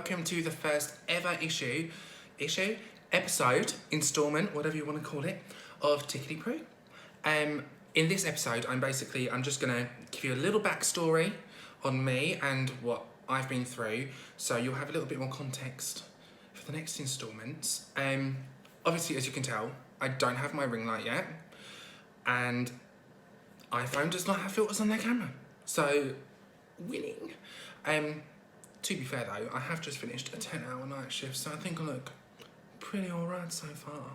Welcome to the first ever episode, installment, whatever you want to call it, of TicketyPrue. In this episode, I'm just going to give you a little backstory on me and what I've been through, so you'll have a little bit more context for the next installments. Obviously, as you can tell, I don't have my ring light yet, and iPhone does not have filters on their camera, so winning. To be fair though, I have just finished a 10-hour night shift, so I think I look pretty alright so far.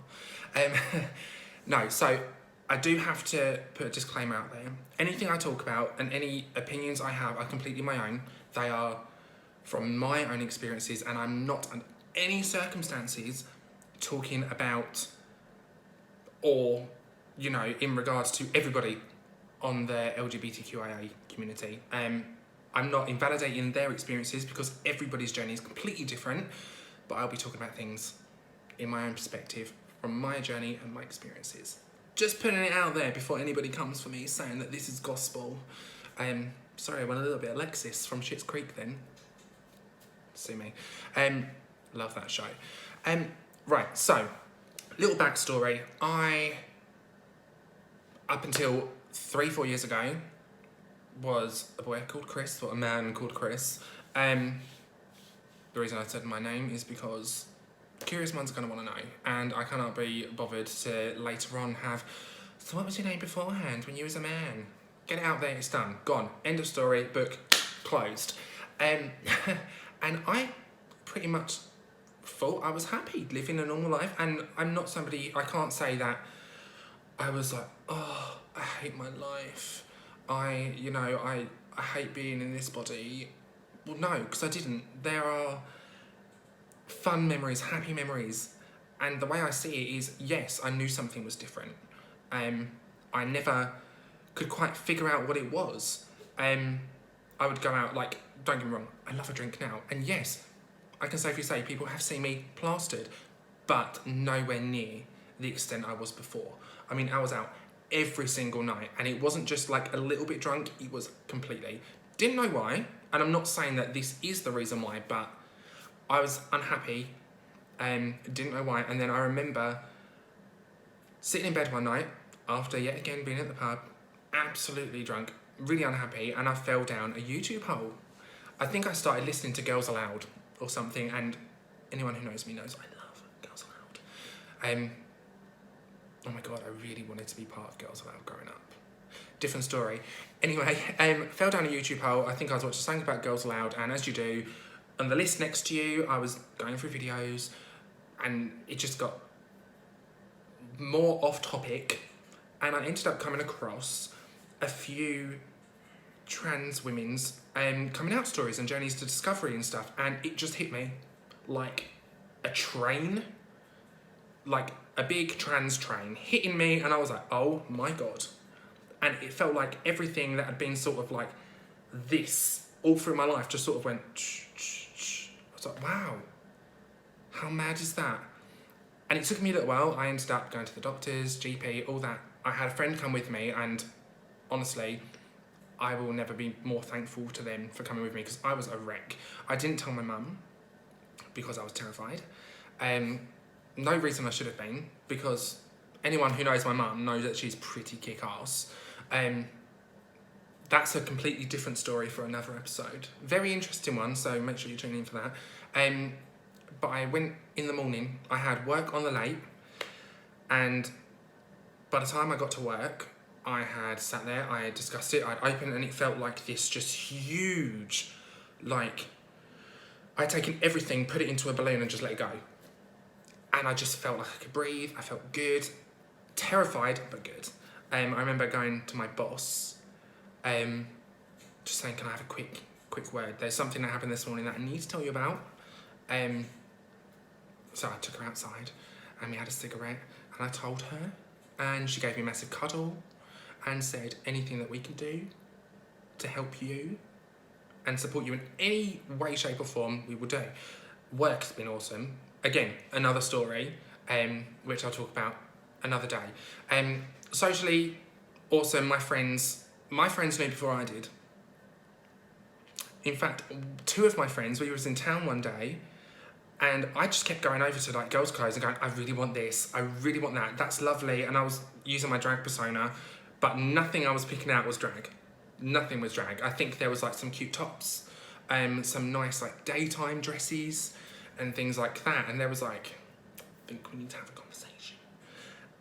No, so I do have to put a disclaimer out there. Anything I talk about and any opinions I have are completely my own. They are from my own experiences, and I'm not under any circumstances talking about or, in regards to everybody on the LGBTQIA community. I'm not invalidating their experiences because everybody's journey is completely different, but I'll be talking about things in my own perspective from my journey and my experiences. Just putting it out there before anybody comes for me saying that this is gospel. Sorry, I went a little bit Alexis from Schitt's Creek then. Sue me. Love that show. Right, so, little backstory. Up until 3-4 years ago, was a boy called Chris, or a man called Chris. The reason I said my name is because curious minds are going to want to know, and I cannot be bothered to later on have, so what was your name beforehand when you was a man? Get it out there, it's done, gone, end of story, book closed. And I pretty much thought I was happy living a normal life, and I'm not somebody, I can't say that I was like, oh, I hate my life. I hate being in this body. Well, no, because I didn't. There are fun memories, happy memories. And the way I see it is, yes, I knew something was different. I never could quite figure out what it was. I would go out, don't get me wrong, I love a drink now. And yes, I can safely say people have seen me plastered, but nowhere near the extent I was before. I mean, I was out every single night, and it wasn't just like a little bit drunk, it was completely. Didn't know why, and I'm not saying that this is the reason why, but I was unhappy, didn't know why, and then I remember sitting in bed one night, after yet again being at the pub, absolutely drunk, really unhappy, and I fell down a YouTube hole. I think I started listening to Girls Aloud or something, and anyone who knows me knows I love Girls Aloud. Oh my god, I really wanted to be part of Girls Aloud growing up. Different story. Anyway, fell down a YouTube hole. I think I was watching something about Girls Aloud, and as you do, on the list next to you, I was going through videos, and it just got more off topic, and I ended up coming across a few trans women's coming out stories and journeys to discovery and stuff, and it just hit me like a train, like a big trans train hitting me, and I was like, oh my god. And it felt like everything that had been sort of like this all through my life just sort of went I was like, wow, how mad is that? And it took me a little while. I ended up going to the doctors, GP, all that. I had a friend come with me, and honestly, I will never be more thankful to them for coming with me, because I was a wreck. I didn't tell my mum because I was terrified. No reason I should have been, because anyone who knows my mum knows that she's pretty kick-ass. That's a completely different story for another episode. Very interesting one, so make sure you tune in for that. But I went in the morning, I had work on the late, and by the time I got to work, I had sat there, I had discussed it, I'd opened, and it felt like this just huge, I'd taken everything, put it into a balloon and just let it go. And I just felt like I could breathe, I felt good, terrified, but good. I remember going to my boss, just saying, can I have a quick word? There's something that happened this morning that I need to tell you about. So I took her outside, and we had a cigarette, and I told her, and she gave me a massive cuddle, and said, anything that we can do to help you and support you in any way, shape or form, we will do. Work's been awesome. Again, another story, which I'll talk about another day. Socially, awesome. My friends knew before I did. In fact, two of my friends, we was in town one day, and I just kept going over to like girls' clothes and going, I really want this, I really want that, that's lovely. And I was using my drag persona, but nothing I was picking out was drag. Nothing was drag. I think there was like some cute tops, some nice like daytime dresses and things like that. And there was like, I think we need to have a conversation.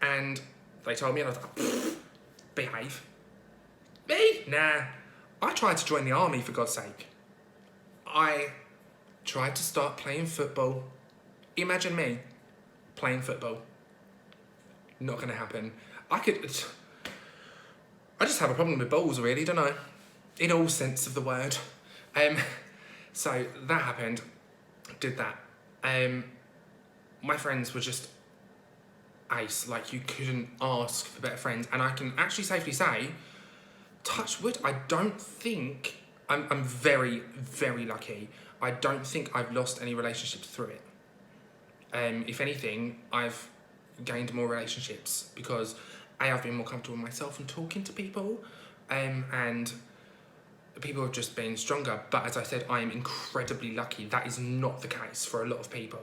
And they told me, and I was like, behave. Me? Nah. I tried to join the army, for God's sake. I tried to start playing football. Imagine me playing football. Not gonna happen. I just have a problem with balls, really, don't I? In all sense of the word. So that happened. Did that. My friends were just ace. Like, you couldn't ask for better friends. And I can actually safely say, touch wood, I don't think, I'm very, very lucky. I don't think I've lost any relationships through it. If anything, I've gained more relationships because I've been more comfortable with myself and talking to people, and people have just been stronger. But as I said, I am incredibly lucky. That is not the case for a lot of people.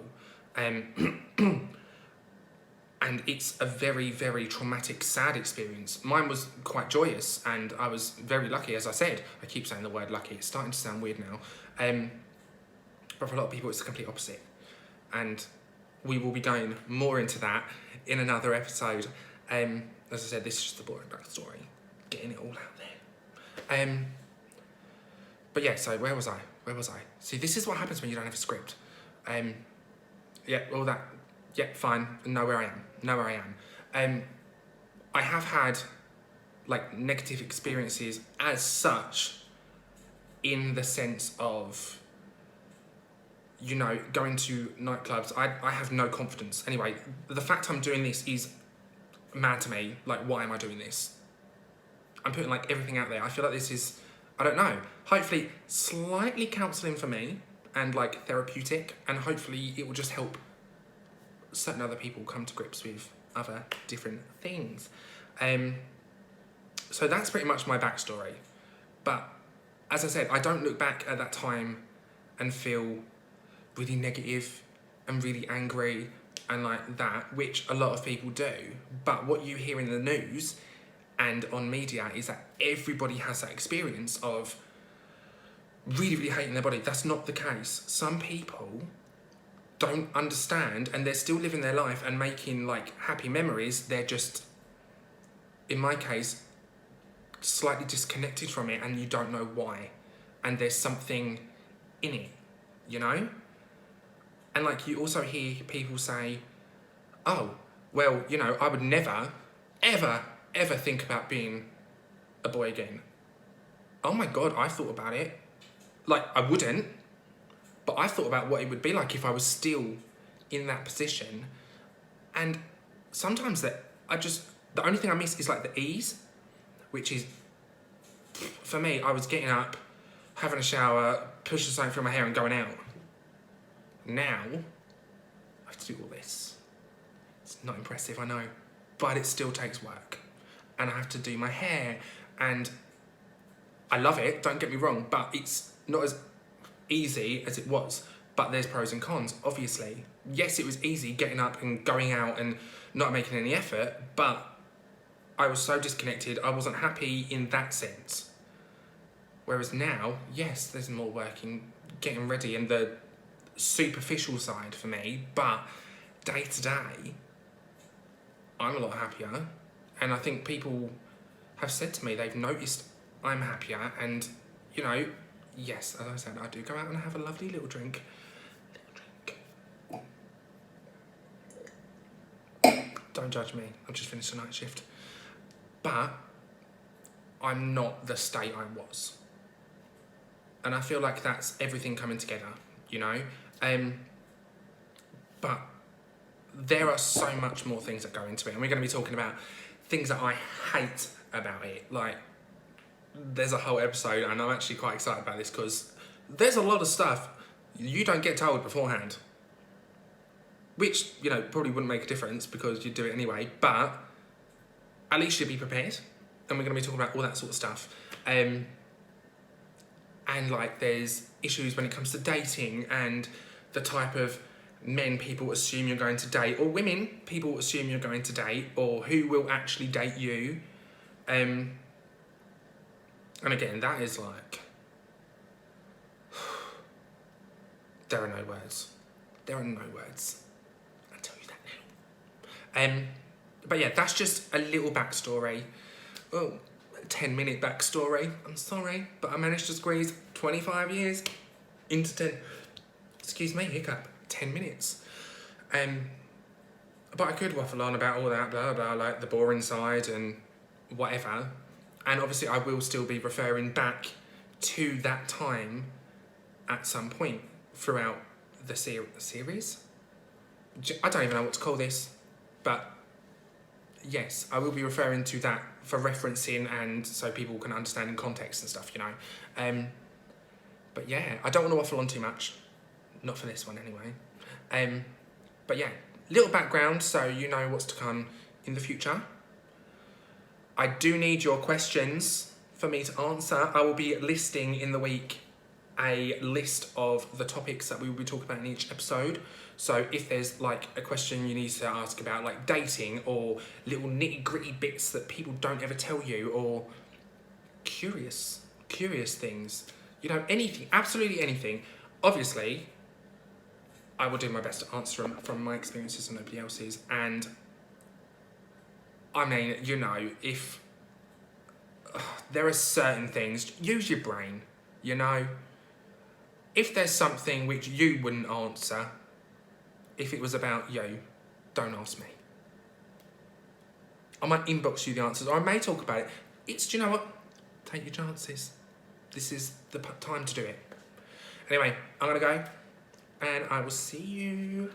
And it's a very, very traumatic, sad experience. Mine was quite joyous, and I was very lucky, as I said. I keep saying the word lucky. It's starting to sound weird now. But for a lot of people, it's the complete opposite. And we will be going more into that in another episode. As I said, this is just the boring backstory. Getting it all out there. But yeah, so where was I? See, this is what happens when you don't have a script. Yeah, all that. Yeah, fine. Know where I am. I have had like negative experiences as such, in the sense of, you know, going to nightclubs. I have no confidence. Anyway, the fact I'm doing this is mad to me. Like, why am I doing this? I'm putting like everything out there. I feel like this is, I don't know, hopefully slightly counselling for me and like therapeutic, and hopefully it will just help certain other people come to grips with other different things. So that's pretty much my backstory. But as I said, I don't look back at that time and feel really negative and really angry and like that, which a lot of people do. But what you hear in the news and on media is that everybody has that experience of really, really hating their body. That's not the case. Some people don't understand, and they're still living their life and making like happy memories. They're just, in my case, slightly disconnected from it, and you don't know why. And there's something in it, you know? And like, you also hear people say, oh, well, you know, I would never, ever, ever think about being a boy again. Oh my God, I thought about it. Like, I wouldn't, but I thought about what it would be like if I was still in that position. And sometimes the only thing I miss is like the ease, which is, for me, I was getting up, having a shower, pushing something through my hair and going out. Now, I have to do all this. It's not impressive, I know, but it still takes work. And I have to do my hair, and I love it, don't get me wrong, but it's not as easy as it was. But there's pros and cons, obviously. Yes, it was easy getting up and going out and not making any effort, but I was so disconnected, I wasn't happy in that sense. Whereas now, yes, there's more working, getting ready, and the superficial side for me, but day to day, I'm a lot happier. And I think people have said to me, they've noticed I'm happier, and, you know, yes, as I said, I do go out and have a lovely little drink. Don't judge me, I've just finished a night shift. But I'm not the state I was. And I feel like that's everything coming together, you know? But there are so much more things that go into it, and we're going to be talking about things that I hate about it. Like, there's a whole episode, and I'm actually quite excited about this because there's a lot of stuff you don't get told beforehand, which, you know, probably wouldn't make a difference because you'd do it anyway, but at least you'd be prepared. And we're going to be talking about all that sort of stuff. And and like there's issues when it comes to dating and the type of men people assume you're going to date, or women people assume you're going to date, or who will actually date you. And again, that is like, there are no words. There are no words. I'll tell you that now. But yeah, that's just a little backstory. Oh, 10-minute backstory. I'm sorry, but I managed to squeeze 25 years into 10. Excuse me, hiccup. 10 minutes. But I could waffle on about all that, blah, blah, like the boring side and whatever. And obviously I will still be referring back to that time at some point throughout the series. I don't even know what to call this, but yes, I will be referring to that for referencing and so people can understand in context and stuff, you know. But yeah, I don't want to waffle on too much. Not for this one anyway. But yeah, little background so you know what's to come in the future. I do need your questions for me to answer. I will be listing in the week a list of the topics that we will be talking about in each episode. So if there's like a question you need to ask about like dating or little nitty gritty bits that people don't ever tell you, or curious things, you know, anything, absolutely anything, obviously I will do my best to answer them from my experiences and nobody else's. And I mean, you know, if there are certain things, use your brain, you know. If there's something which you wouldn't answer, if it was about you, don't ask me. I might inbox you the answers, or I may talk about it. Do you know what? Take your chances. This is the time to do it. Anyway, I'm gonna go, and I will see you